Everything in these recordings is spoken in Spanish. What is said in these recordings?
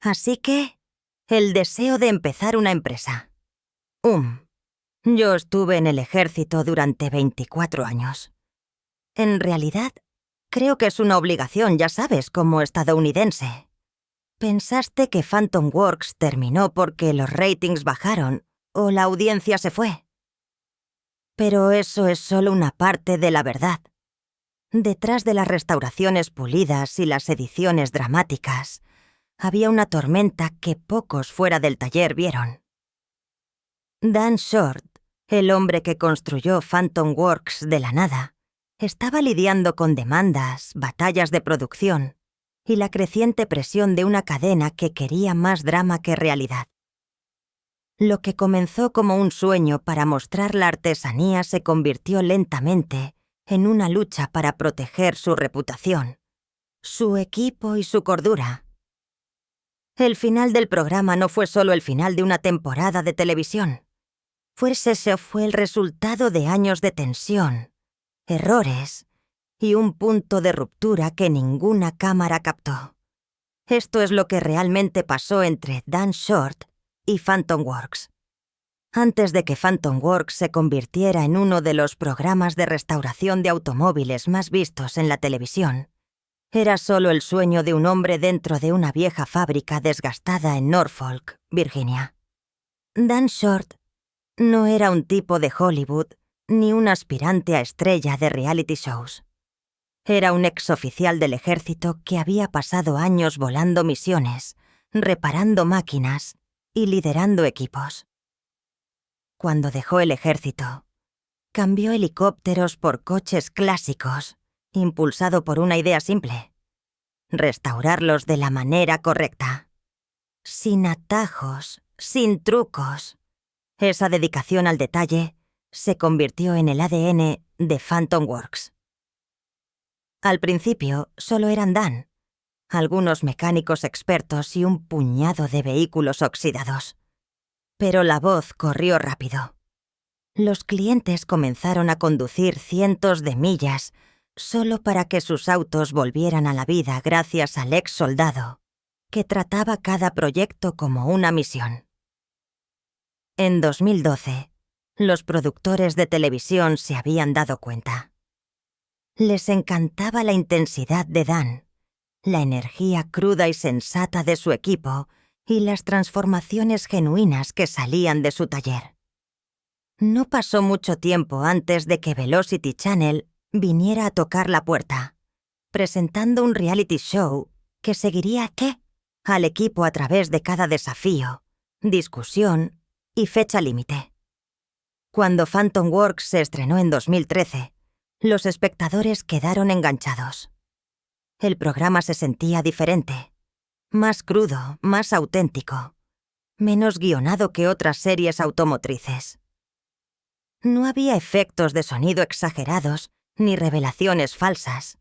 Así que, el deseo de empezar una empresa. Yo estuve en el ejército durante 24 años. En realidad, creo que es una obligación, ya sabes, como estadounidense. ¿Pensaste que Phantom Works terminó porque los ratings bajaron o la audiencia se fue? Pero eso es solo una parte de la verdad. Detrás de las restauraciones pulidas y las ediciones dramáticas, había una tormenta que pocos fuera del taller vieron. Dan Short, el hombre que construyó Phantom Works de la nada, estaba lidiando con demandas, batallas de producción y la creciente presión de una cadena que quería más drama que realidad. Lo que comenzó como un sueño para mostrar la artesanía se convirtió lentamente en una lucha para proteger su reputación, su equipo y su cordura. El final del programa no fue solo el final de una temporada de televisión. Ese fue el resultado de años de tensión, errores y un punto de ruptura que ninguna cámara captó. Esto es lo que realmente pasó entre Dan Short y Phantom Works. Antes de que Phantom Works se convirtiera en uno de los programas de restauración de automóviles más vistos en la televisión, era solo el sueño de un hombre dentro de una vieja fábrica desgastada en Norfolk, Virginia. Dan Short no era un tipo de Hollywood ni un aspirante a estrella de reality shows. Era un exoficial del ejército que había pasado años volando misiones, reparando máquinas y liderando equipos. Cuando dejó el ejército, cambió helicópteros por coches clásicos, impulsado por una idea simple: restaurarlos de la manera correcta. Sin atajos, sin trucos. Esa dedicación al detalle se convirtió en el ADN de Phantom Works. Al principio solo eran Dan, algunos mecánicos expertos y un puñado de vehículos oxidados. Pero la voz corrió rápido. Los clientes comenzaron a conducir cientos de millas solo para que sus autos volvieran a la vida gracias al ex soldado, que trataba cada proyecto como una misión. En 2012, los productores de televisión se habían dado cuenta. Les encantaba la intensidad de Dan, la energía cruda y sensata de su equipo y las transformaciones genuinas que salían de su taller. No pasó mucho tiempo antes de que Velocity Channel viniera a tocar la puerta, presentando un reality show que seguiría al equipo a través de cada desafío, discusión y fecha límite. Cuando Phantom Works se estrenó en 2013, los espectadores quedaron enganchados. El programa se sentía diferente, más crudo, más auténtico, menos guionado que otras series automotrices. No había efectos de sonido exagerados ni revelaciones falsas,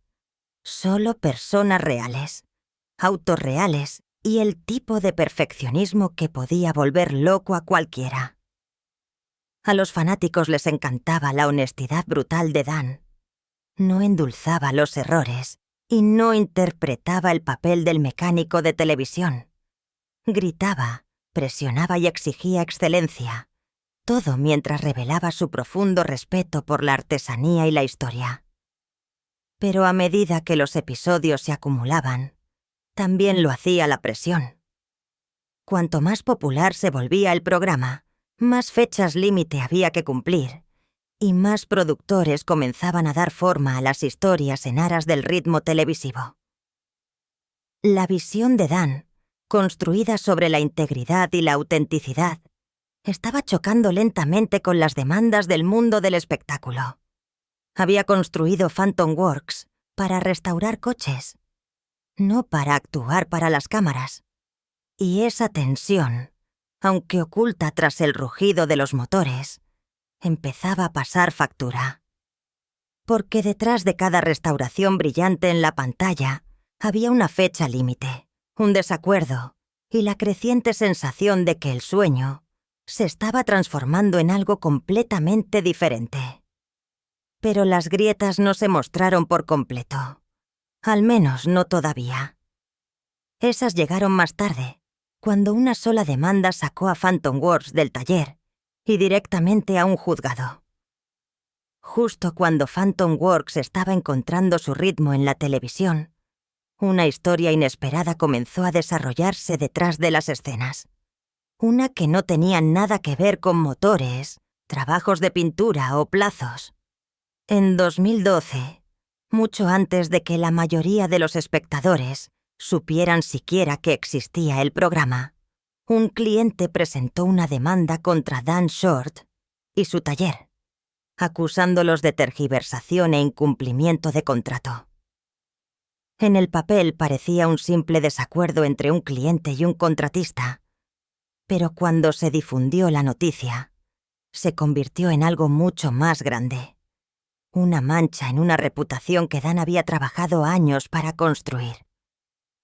solo personas reales, autos reales y el tipo de perfeccionismo que podía volver loco a cualquiera. A los fanáticos les encantaba la honestidad brutal de Dan. No endulzaba los errores y no interpretaba el papel del mecánico de televisión. Gritaba, presionaba y exigía excelencia, todo mientras revelaba su profundo respeto por la artesanía y la historia. Pero a medida que los episodios se acumulaban, también lo hacía la presión. Cuanto más popular se volvía el programa, más fechas límite había que cumplir, y más productores comenzaban a dar forma a las historias en aras del ritmo televisivo. La visión de Dan, construida sobre la integridad y la autenticidad, estaba chocando lentamente con las demandas del mundo del espectáculo. Había construido Phantom Works para restaurar coches, no para actuar para las cámaras. Y esa tensión, aunque oculta tras el rugido de los motores, empezaba a pasar factura. Porque detrás de cada restauración brillante en la pantalla había una fecha límite, un desacuerdo y la creciente sensación de que el sueño se estaba transformando en algo completamente diferente. Pero las grietas no se mostraron por completo, al menos no todavía. Esas llegaron más tarde, cuando una sola demanda sacó a Phantom Works del taller y directamente a un juzgado. Justo cuando Phantom Works estaba encontrando su ritmo en la televisión, una historia inesperada comenzó a desarrollarse detrás de las escenas. Una que no tenía nada que ver con motores, trabajos de pintura o plazos. En 2012, mucho antes de que la mayoría de los espectadores supieran siquiera que existía el programa, un cliente presentó una demanda contra Dan Short y su taller, acusándolos de tergiversación e incumplimiento de contrato. En el papel parecía un simple desacuerdo entre un cliente y un contratista, pero cuando se difundió la noticia, se convirtió en algo mucho más grande. Una mancha en una reputación que Dan había trabajado años para construir.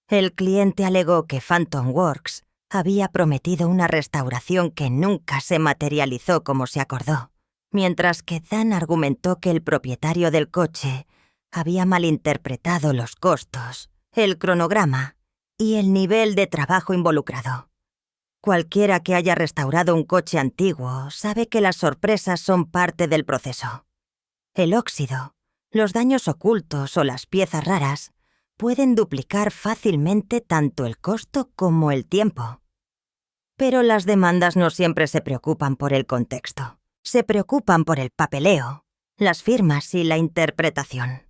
El cliente alegó que Phantom Works había prometido una restauración que nunca se materializó como se acordó, mientras que Dan argumentó que el propietario del coche había malinterpretado los costos, el cronograma y el nivel de trabajo involucrado. Cualquiera que haya restaurado un coche antiguo sabe que las sorpresas son parte del proceso. El óxido, los daños ocultos o las piezas raras pueden duplicar fácilmente tanto el costo como el tiempo. Pero las demandas no siempre se preocupan por el contexto. Se preocupan por el papeleo, las firmas y la interpretación.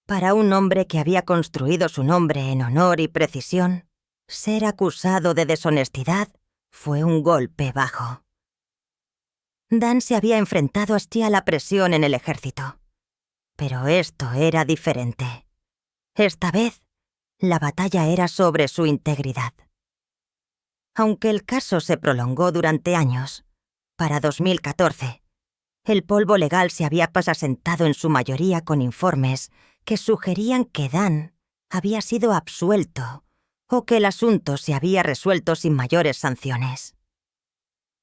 Para un hombre que había construido su nombre en honor y precisión, ser acusado de deshonestidad fue un golpe bajo. Dan se había enfrentado así a la presión en el ejército. Pero esto era diferente. Esta vez, la batalla era sobre su integridad. Aunque el caso se prolongó durante años, para 2014, el polvo legal se había asentado en su mayoría con informes que sugerían que Dan había sido absuelto o que el asunto se había resuelto sin mayores sanciones.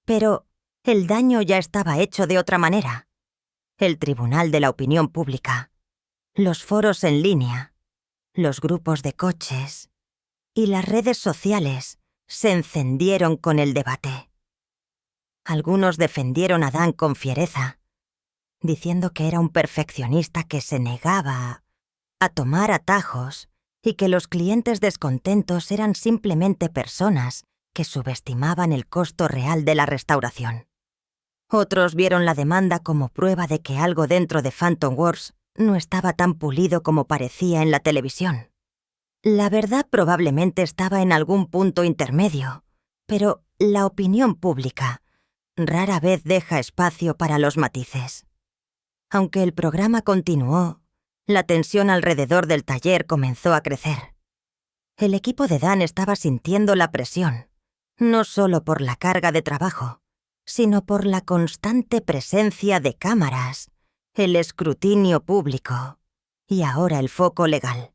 Pero el daño ya estaba hecho de otra manera. El Tribunal de la Opinión Pública, los foros en línea, los grupos de coches y las redes sociales se encendieron con el debate. Algunos defendieron a Dan con fiereza, diciendo que era un perfeccionista que se negaba a tomar atajos y que los clientes descontentos eran simplemente personas que subestimaban el costo real de la restauración. Otros vieron la demanda como prueba de que algo dentro de Phantom Works no estaba tan pulido como parecía en la televisión. La verdad probablemente estaba en algún punto intermedio, pero la opinión pública rara vez deja espacio para los matices. Aunque el programa continuó, la tensión alrededor del taller comenzó a crecer. El equipo de Dan estaba sintiendo la presión, no solo por la carga de trabajo, sino por la constante presencia de cámaras, el escrutinio público y ahora el foco legal.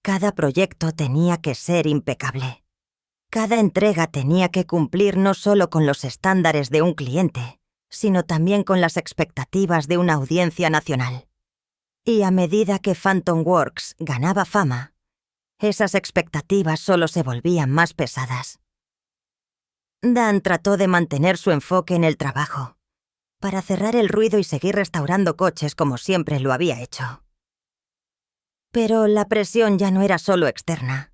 Cada proyecto tenía que ser impecable. Cada entrega tenía que cumplir no solo con los estándares de un cliente, sino también con las expectativas de una audiencia nacional. Y a medida que Phantom Works ganaba fama, esas expectativas solo se volvían más pesadas. Dan trató de mantener su enfoque en el trabajo, para cerrar el ruido y seguir restaurando coches como siempre lo había hecho. Pero la presión ya no era solo externa.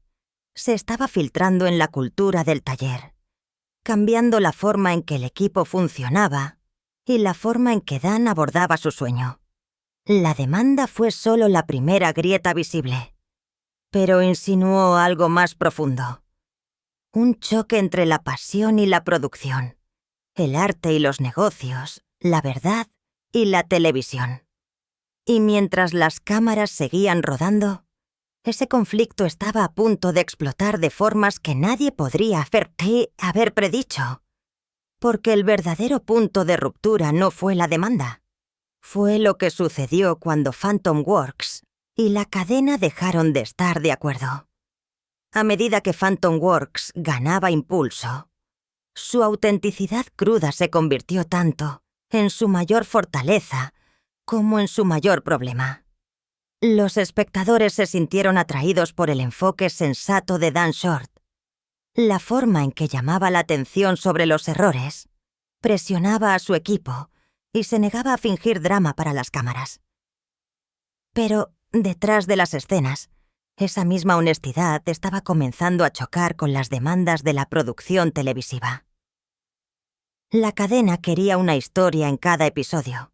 Se estaba filtrando en la cultura del taller, cambiando la forma en que el equipo funcionaba y la forma en que Dan abordaba su sueño. La demanda fue solo la primera grieta visible, pero insinuó algo más profundo. Un choque entre la pasión y la producción, el arte y los negocios, la verdad y la televisión. Y mientras las cámaras seguían rodando, ese conflicto estaba a punto de explotar de formas que nadie podría haber predicho. Porque el verdadero punto de ruptura no fue la demanda. Fue lo que sucedió cuando Phantom Works y la cadena dejaron de estar de acuerdo. A medida que Phantom Works ganaba impulso, su autenticidad cruda se convirtió tanto en su mayor fortaleza como en su mayor problema. Los espectadores se sintieron atraídos por el enfoque sensato de Dan Short. La forma en que llamaba la atención sobre los errores, presionaba a su equipo y se negaba a fingir drama para las cámaras. Pero, detrás de las escenas, esa misma honestidad estaba comenzando a chocar con las demandas de la producción televisiva. La cadena quería una historia en cada episodio.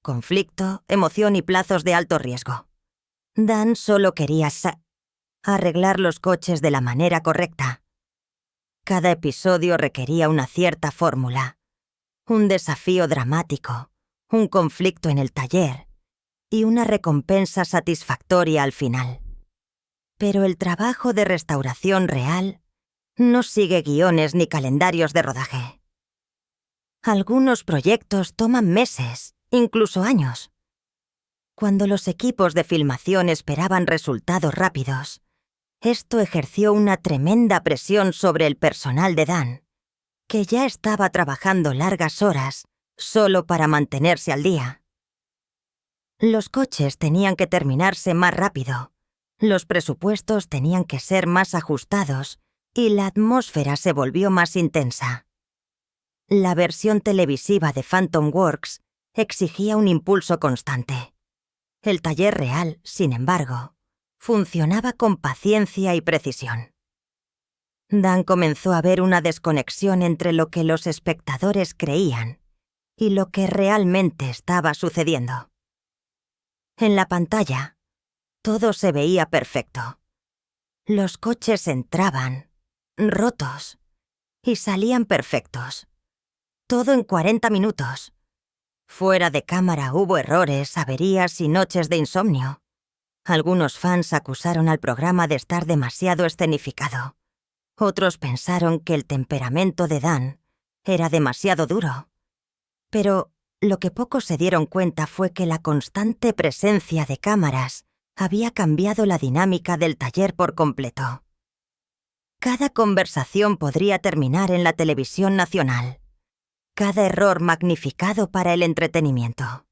Conflicto, emoción y plazos de alto riesgo. Dan solo quería arreglar los coches de la manera correcta. Cada episodio requería una cierta fórmula, un desafío dramático, un conflicto en el taller y una recompensa satisfactoria al final. Pero el trabajo de restauración real no sigue guiones ni calendarios de rodaje. Algunos proyectos toman meses, incluso años. Cuando los equipos de filmación esperaban resultados rápidos, esto ejerció una tremenda presión sobre el personal de Dan, que ya estaba trabajando largas horas solo para mantenerse al día. Los coches tenían que terminarse más rápido, los presupuestos tenían que ser más ajustados y la atmósfera se volvió más intensa. La versión televisiva de Phantom Works exigía un impulso constante. El taller real, sin embargo, funcionaba con paciencia y precisión. Dan comenzó a ver una desconexión entre lo que los espectadores creían y lo que realmente estaba sucediendo. En la pantalla, todo se veía perfecto. Los coches entraban, rotos, y salían perfectos. Todo en 40 minutos. Fuera de cámara hubo errores, averías y noches de insomnio. Algunos fans acusaron al programa de estar demasiado escenificado. Otros pensaron que el temperamento de Dan era demasiado duro. Pero lo que pocos se dieron cuenta fue que la constante presencia de cámaras había cambiado la dinámica del taller por completo. Cada conversación podría terminar en la televisión nacional. Cada error magnificado para el entretenimiento.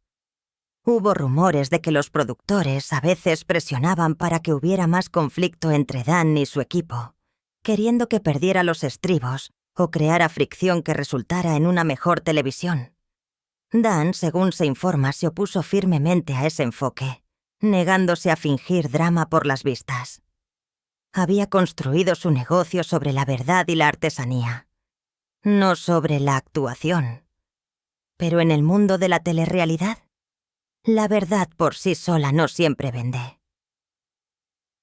Hubo rumores de que los productores a veces presionaban para que hubiera más conflicto entre Dan y su equipo, queriendo que perdiera los estribos o creara fricción que resultara en una mejor televisión. Dan, según se informa, se opuso firmemente a ese enfoque, negándose a fingir drama por las vistas. Había construido su negocio sobre la verdad y la artesanía, no sobre la actuación. Pero en el mundo de la telerrealidad, la verdad por sí sola no siempre vende.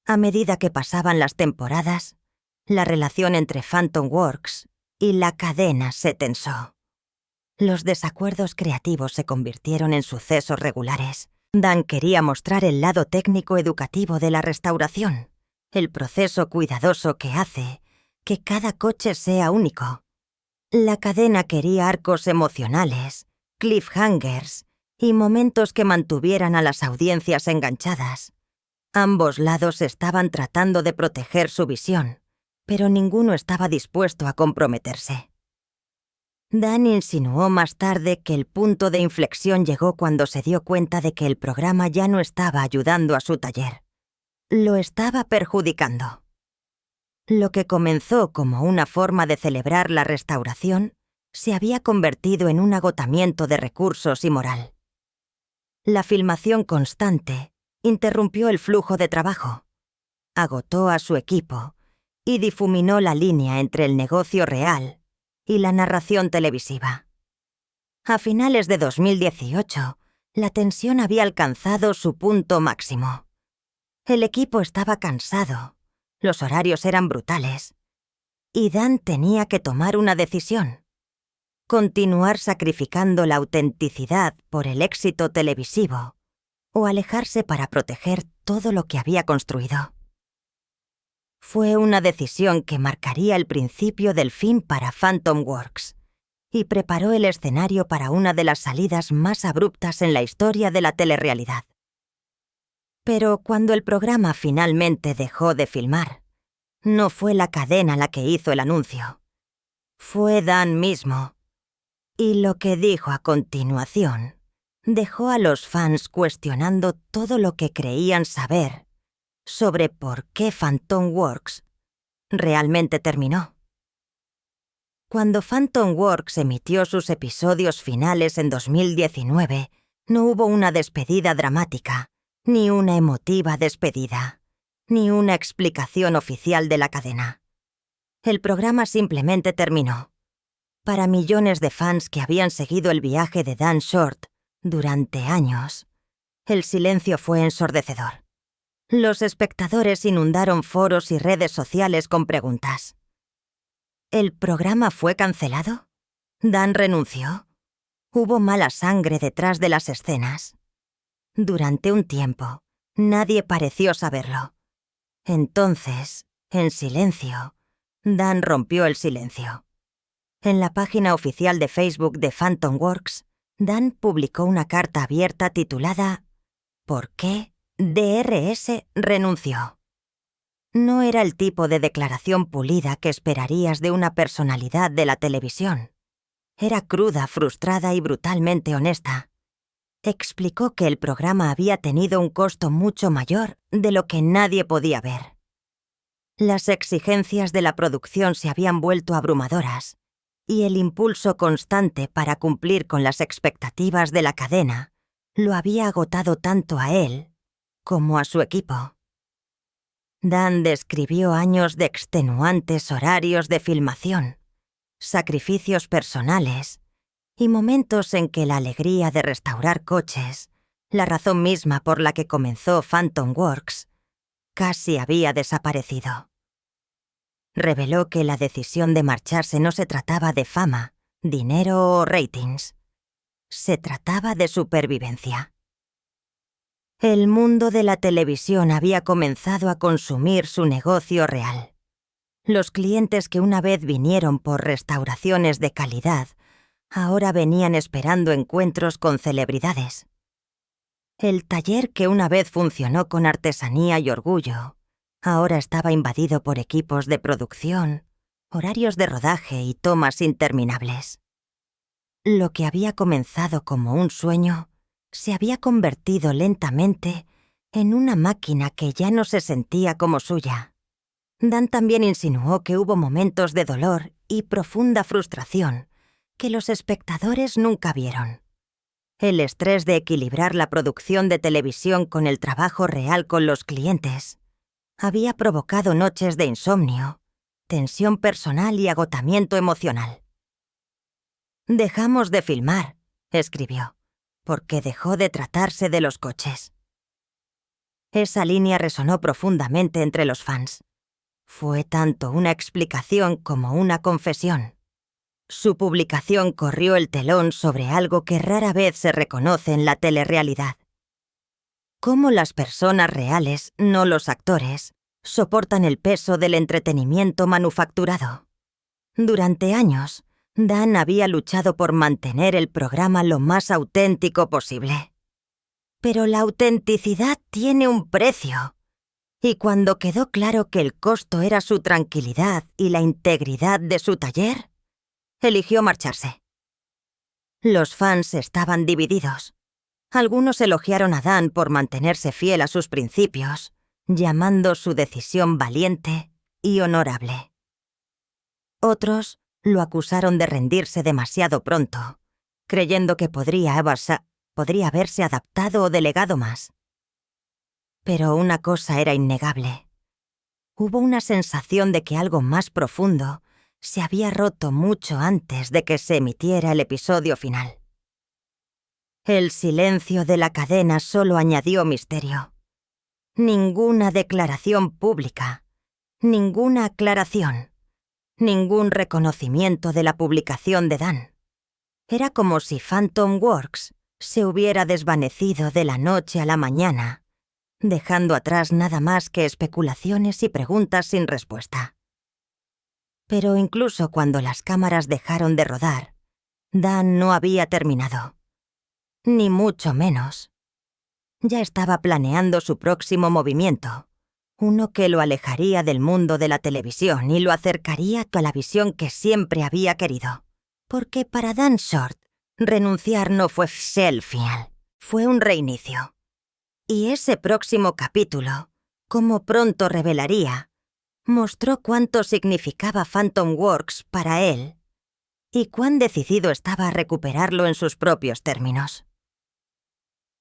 A medida que pasaban las temporadas, la relación entre Phantom Works y la cadena se tensó. Los desacuerdos creativos se convirtieron en sucesos regulares. Dan quería mostrar el lado técnico-educativo de la restauración, el proceso cuidadoso que hace que cada coche sea único. La cadena quería arcos emocionales, cliffhangers y momentos que mantuvieran a las audiencias enganchadas. Ambos lados estaban tratando de proteger su visión, pero ninguno estaba dispuesto a comprometerse. Dan insinuó más tarde que el punto de inflexión llegó cuando se dio cuenta de que el programa ya no estaba ayudando a su taller. Lo estaba perjudicando. Lo que comenzó como una forma de celebrar la restauración se había convertido en un agotamiento de recursos y moral. La filmación constante interrumpió el flujo de trabajo, agotó a su equipo y difuminó la línea entre el negocio real y la narración televisiva. A finales de 2018, la tensión había alcanzado su punto máximo. El equipo estaba cansado, los horarios eran brutales, y Dan tenía que tomar una decisión: continuar sacrificando la autenticidad por el éxito televisivo o alejarse para proteger todo lo que había construido. Fue una decisión que marcaría el principio del fin para Phantom Works y preparó el escenario para una de las salidas más abruptas en la historia de la telerrealidad. Pero cuando el programa finalmente dejó de filmar, no fue la cadena la que hizo el anuncio. Fue Dan mismo. Y lo que dijo a continuación dejó a los fans cuestionando todo lo que creían saber sobre por qué Phantom Works realmente terminó. Cuando Phantom Works emitió sus episodios finales en 2019, no hubo una despedida dramática, ni una emotiva despedida, ni una explicación oficial de la cadena. El programa simplemente terminó. Para millones de fans que habían seguido el viaje de Dan Short durante años, el silencio fue ensordecedor. Los espectadores inundaron foros y redes sociales con preguntas. ¿El programa fue cancelado? ¿Dan renunció? ¿Hubo mala sangre detrás de las escenas? Durante un tiempo, nadie pareció saberlo. Entonces, en silencio, Dan rompió el silencio. En la página oficial de Facebook de Phantom Works, Dan publicó una carta abierta titulada ¿Por qué DRS renunció? No era el tipo de declaración pulida que esperarías de una personalidad de la televisión. Era cruda, frustrada y brutalmente honesta. Explicó que el programa había tenido un costo mucho mayor de lo que nadie podía ver. Las exigencias de la producción se habían vuelto abrumadoras, y el impulso constante para cumplir con las expectativas de la cadena lo había agotado tanto a él como a su equipo. Dan describió años de extenuantes horarios de filmación, sacrificios personales y momentos en que la alegría de restaurar coches, la razón misma por la que comenzó Phantom Works, casi había desaparecido. Reveló que la decisión de marcharse no se trataba de fama, dinero o ratings. Se trataba de supervivencia. El mundo de la televisión había comenzado a consumir su negocio real. Los clientes que una vez vinieron por restauraciones de calidad, ahora venían esperando encuentros con celebridades. El taller que una vez funcionó con artesanía y orgullo, ahora estaba invadido por equipos de producción, horarios de rodaje y tomas interminables. Lo que había comenzado como un sueño se había convertido lentamente en una máquina que ya no se sentía como suya. Dan también insinuó que hubo momentos de dolor y profunda frustración que los espectadores nunca vieron. El estrés de equilibrar la producción de televisión con el trabajo real con los clientes había provocado noches de insomnio, tensión personal y agotamiento emocional. «Dejamos de filmar», escribió, «porque dejó de tratarse de los coches». Esa línea resonó profundamente entre los fans. Fue tanto una explicación como una confesión. Su publicación corrió el telón sobre algo que rara vez se reconoce en la telerrealidad. Cómo las personas reales, no los actores, soportan el peso del entretenimiento manufacturado. Durante años, Dan había luchado por mantener el programa lo más auténtico posible. Pero la autenticidad tiene un precio. Y cuando quedó claro que el costo era su tranquilidad y la integridad de su taller, eligió marcharse. Los fans estaban divididos. Algunos elogiaron a Dan por mantenerse fiel a sus principios, llamando su decisión valiente y honorable. Otros lo acusaron de rendirse demasiado pronto, creyendo que podría haberse adaptado o delegado más. Pero una cosa era innegable. Hubo una sensación de que algo más profundo se había roto mucho antes de que se emitiera el episodio final. El silencio de la cadena solo añadió misterio. Ninguna declaración pública, ninguna aclaración, ningún reconocimiento de la publicación de Dan. Era como si Phantom Works se hubiera desvanecido de la noche a la mañana, dejando atrás nada más que especulaciones y preguntas sin respuesta. Pero incluso cuando las cámaras dejaron de rodar, Dan no había terminado. Ni mucho menos. Ya estaba planeando su próximo movimiento, uno que lo alejaría del mundo de la televisión y lo acercaría a la visión que siempre había querido. Porque para Dan Short, renunciar no fue el final, fue un reinicio. Y ese próximo capítulo, como pronto revelaría, mostró cuánto significaba Phantom Works para él y cuán decidido estaba a recuperarlo en sus propios términos.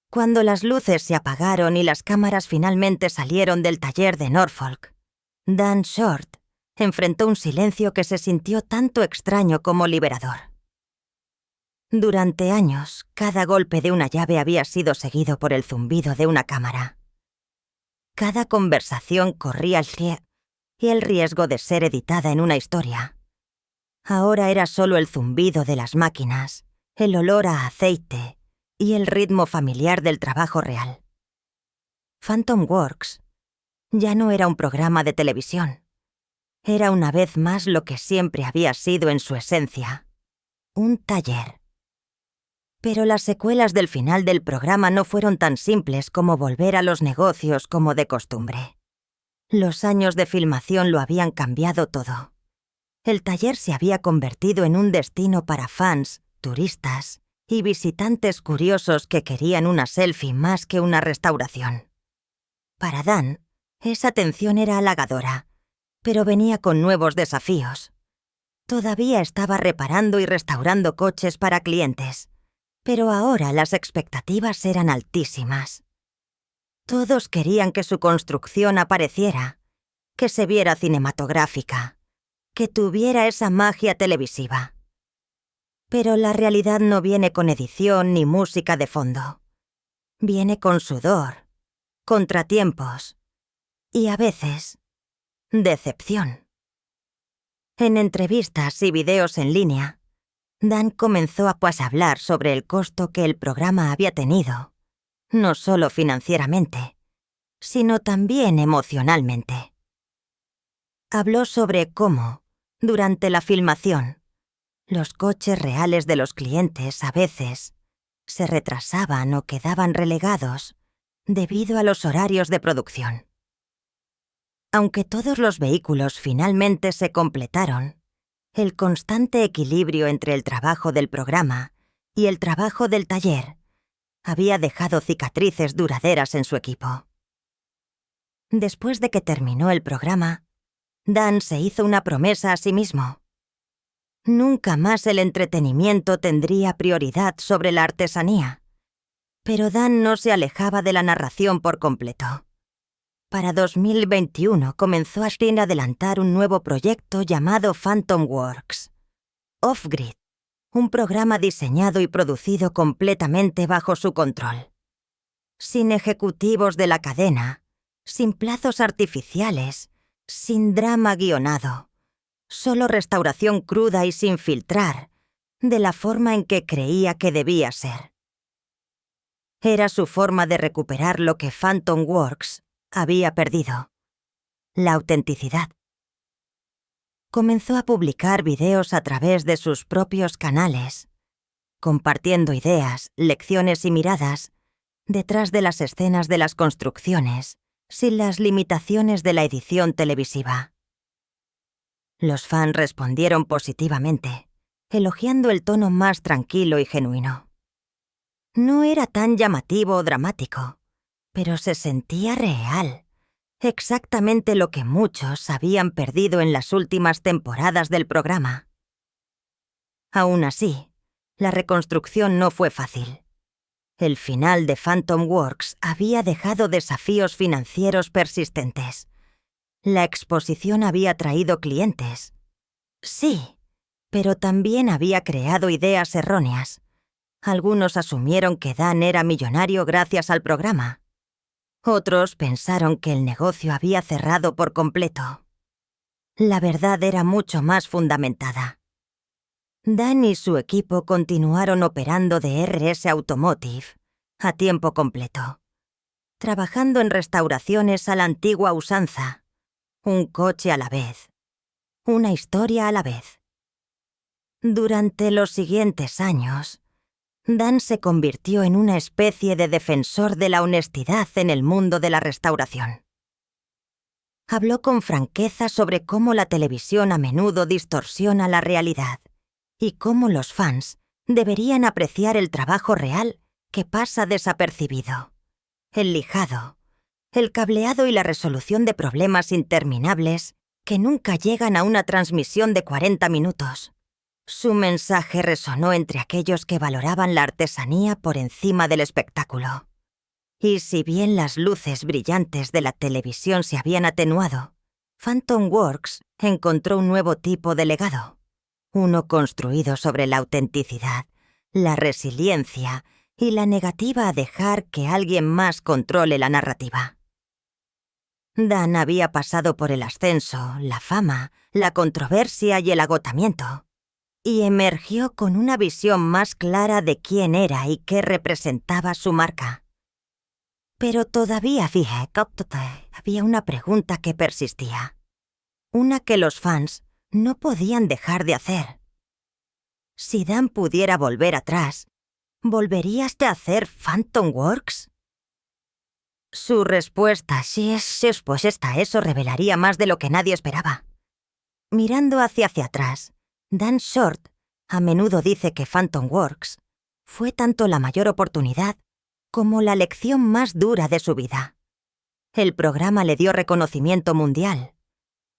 Cuando las luces se apagaron y las cámaras finalmente salieron del taller de Norfolk, Dan Short enfrentó un silencio que se sintió tanto extraño como liberador. Durante años, cada golpe de una llave había sido seguido por el zumbido de una cámara. Cada conversación corría el riesgo de ser editada en una historia. Ahora era solo el zumbido de las máquinas, el olor a aceite y el ritmo familiar del trabajo real. Phantom Works ya no era un programa de televisión. Era una vez más lo que siempre había sido en su esencia, un taller. Pero las secuelas del final del programa no fueron tan simples como volver a los negocios como de costumbre. Los años de filmación lo habían cambiado todo. El taller se había convertido en un destino para fans, turistas y visitantes curiosos que querían una selfie más que una restauración. Para Dan, esa atención era halagadora, pero venía con nuevos desafíos. Todavía estaba reparando y restaurando coches para clientes, pero ahora las expectativas eran altísimas. Todos querían que su construcción apareciera, que se viera cinematográfica, que tuviera esa magia televisiva. Pero la realidad no viene con edición ni música de fondo. Viene con sudor, contratiempos y, a veces, decepción. En entrevistas y videos en línea, Dan comenzó a hablar sobre el costo que el programa había tenido, no solo financieramente, sino también emocionalmente. Habló sobre cómo, durante la filmación, los coches reales de los clientes a veces se retrasaban o quedaban relegados debido a los horarios de producción. Aunque todos los vehículos finalmente se completaron, el constante equilibrio entre el trabajo del programa y el trabajo del taller había dejado cicatrices duraderas en su equipo. Después de que terminó el programa, Dan se hizo una promesa a sí mismo. Nunca más el entretenimiento tendría prioridad sobre la artesanía. Pero Dan no se alejaba de la narración por completo. Para 2021 comenzó a adelantar un nuevo proyecto llamado Phantom Works. Off-Grid, un programa diseñado y producido completamente bajo su control. Sin ejecutivos de la cadena, sin plazos artificiales, sin drama guionado. Solo restauración cruda y sin filtrar, de la forma en que creía que debía ser. Era su forma de recuperar lo que Phantom Works había perdido: la autenticidad. Comenzó a publicar videos a través de sus propios canales, compartiendo ideas, lecciones y miradas detrás de las escenas de las construcciones, sin las limitaciones de la edición televisiva. Los fans respondieron positivamente, elogiando el tono más tranquilo y genuino. No era tan llamativo o dramático, pero se sentía real, exactamente lo que muchos habían perdido en las últimas temporadas del programa. Aún así, la reconstrucción no fue fácil. El final de Phantom Works había dejado desafíos financieros persistentes. La exposición había traído clientes. Sí, pero también había creado ideas erróneas. Algunos asumieron que Dan era millonario gracias al programa. Otros pensaron que el negocio había cerrado por completo. La verdad era mucho más fundamentada. Dan y su equipo continuaron operando DRS Automotive a tiempo completo, trabajando en restauraciones a la antigua usanza. Un coche a la vez, una historia a la vez. Durante los siguientes años, Dan se convirtió en una especie de defensor de la honestidad en el mundo de la restauración. Habló con franqueza sobre cómo la televisión a menudo distorsiona la realidad y cómo los fans deberían apreciar el trabajo real que pasa desapercibido: el lijado, el cableado y la resolución de problemas interminables que nunca llegan a una transmisión de 40 minutos. Su mensaje resonó entre aquellos que valoraban la artesanía por encima del espectáculo. Y si bien las luces brillantes de la televisión se habían atenuado, Phantom Works encontró un nuevo tipo de legado, uno construido sobre la autenticidad, la resiliencia y la negativa a dejar que alguien más controle la narrativa. Dan había pasado por el ascenso, la fama, la controversia y el agotamiento, y emergió con una visión más clara de quién era y qué representaba su marca. Pero todavía había una pregunta que persistía, una que los fans no podían dejar de hacer. Si Dan pudiera volver atrás, ¿volverías a hacer Phantom Works? Su respuesta, pues eso revelaría más de lo que nadie esperaba. Mirando hacia atrás, Dan Short a menudo dice que Phantom Works fue tanto la mayor oportunidad como la lección más dura de su vida. El programa le dio reconocimiento mundial,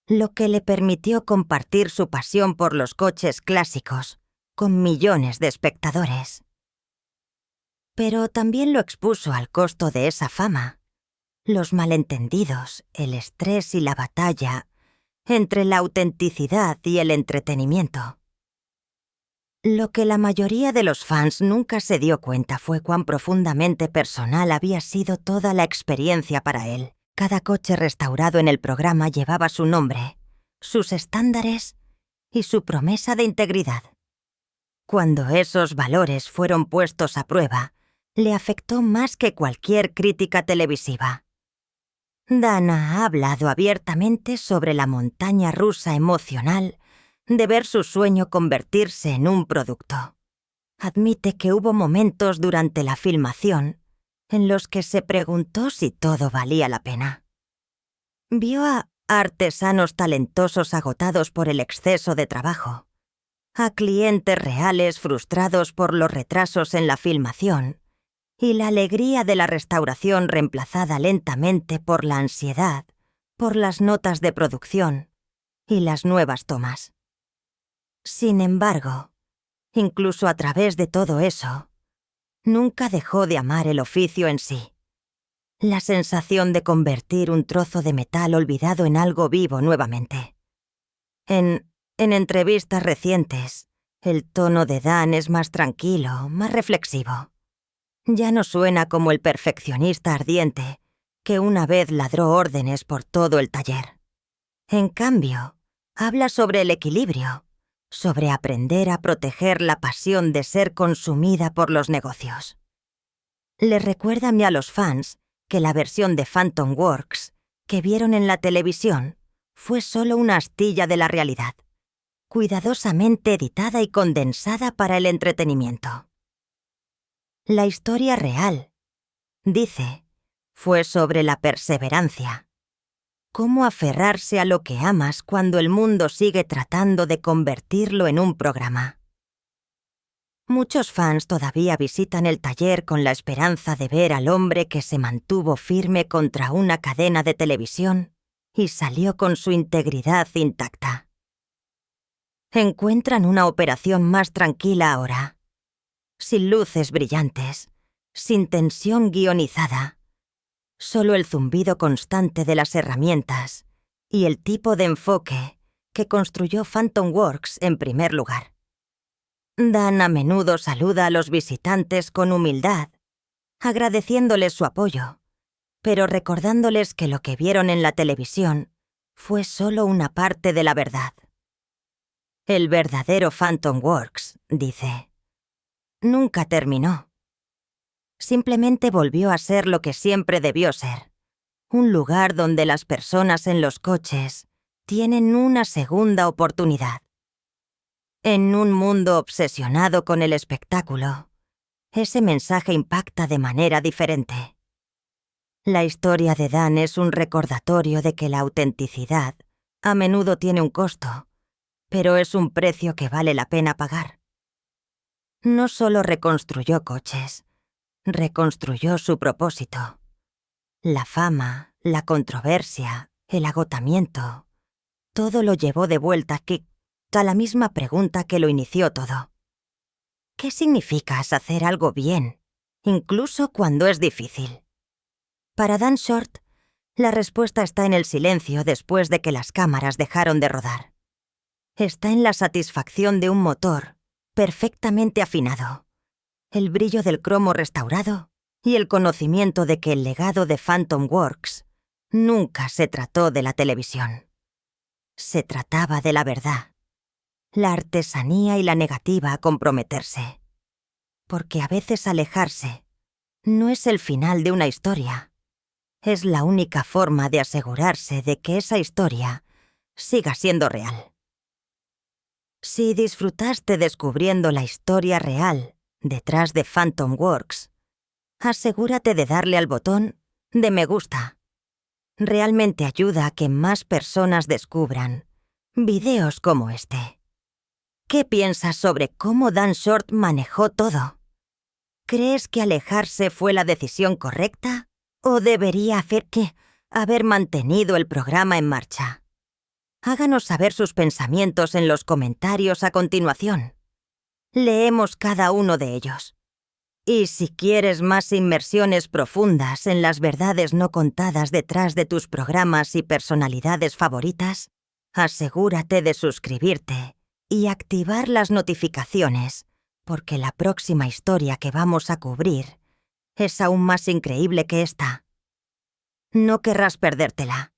lo que le permitió compartir su pasión por los coches clásicos con millones de espectadores. Pero también lo expuso al costo de esa fama, los malentendidos, el estrés y la batalla entre la autenticidad y el entretenimiento. Lo que la mayoría de los fans nunca se dio cuenta fue cuán profundamente personal había sido toda la experiencia para él. Cada coche restaurado en el programa llevaba su nombre, sus estándares y su promesa de integridad. Cuando esos valores fueron puestos a prueba, le afectó más que cualquier crítica televisiva. Dan ha hablado abiertamente sobre la montaña rusa emocional de ver su sueño convertirse en un producto. Admite que hubo momentos durante la filmación en los que se preguntó si todo valía la pena. Vio a artesanos talentosos agotados por el exceso de trabajo, a clientes reales frustrados por los retrasos en la filmación y la alegría de la restauración reemplazada lentamente por la ansiedad, por las notas de producción y las nuevas tomas. Sin embargo, incluso a través de todo eso, nunca dejó de amar el oficio en sí. La sensación de convertir un trozo de metal olvidado en algo vivo nuevamente. En entrevistas recientes, el tono de Dan es más tranquilo, más reflexivo. Ya no suena como el perfeccionista ardiente que una vez ladró órdenes por todo el taller. En cambio, habla sobre el equilibrio, sobre aprender a proteger la pasión de ser consumida por los negocios. Le recuérdame a los fans que la versión de Phantom Works que vieron en la televisión fue solo una astilla de la realidad, cuidadosamente editada y condensada para el entretenimiento. La historia real, dice, fue sobre la perseverancia. Cómo aferrarse a lo que amas cuando el mundo sigue tratando de convertirlo en un programa. Muchos fans todavía visitan el taller con la esperanza de ver al hombre que se mantuvo firme contra una cadena de televisión y salió con su integridad intacta. Encuentran una operación más tranquila ahora, sin luces brillantes, sin tensión guionizada, solo el zumbido constante de las herramientas y el tipo de enfoque que construyó Phantom Works en primer lugar. Dan a menudo saluda a los visitantes con humildad, agradeciéndoles su apoyo, pero recordándoles que lo que vieron en la televisión fue solo una parte de la verdad. El verdadero Phantom Works, dice, nunca terminó. Simplemente volvió a ser lo que siempre debió ser, un lugar donde las personas en los coches tienen una segunda oportunidad. En un mundo obsesionado con el espectáculo, ese mensaje impacta de manera diferente. La historia de Dan es un recordatorio de que la autenticidad a menudo tiene un costo, pero es un precio que vale la pena pagar. No solo reconstruyó coches, reconstruyó su propósito. La fama, la controversia, el agotamiento, todo lo llevó de vuelta a la misma pregunta que lo inició todo. ¿Qué significa hacer algo bien, incluso cuando es difícil? Para Dan Short, la respuesta está en el silencio después de que las cámaras dejaron de rodar. Está en la satisfacción de un motor perfectamente afinado, el brillo del cromo restaurado y el conocimiento de que el legado de Phantom Works nunca se trató de la televisión. Se trataba de la verdad, la artesanía y la negativa a comprometerse. Porque a veces alejarse no es el final de una historia. Es la única forma de asegurarse de que esa historia siga siendo real. Si disfrutaste descubriendo la historia real detrás de Phantom Works, asegúrate de darle al botón de me gusta. Realmente ayuda a que más personas descubran videos como este. ¿Qué piensas sobre cómo Dan Short manejó todo? ¿Crees que alejarse fue la decisión correcta o debería haber mantenido el programa en marcha? Háganos saber sus pensamientos en los comentarios a continuación. Leemos cada uno de ellos. Y si quieres más inmersiones profundas en las verdades no contadas detrás de tus programas y personalidades favoritas, asegúrate de suscribirte y activar las notificaciones, porque la próxima historia que vamos a cubrir es aún más increíble que esta. No querrás perdértela.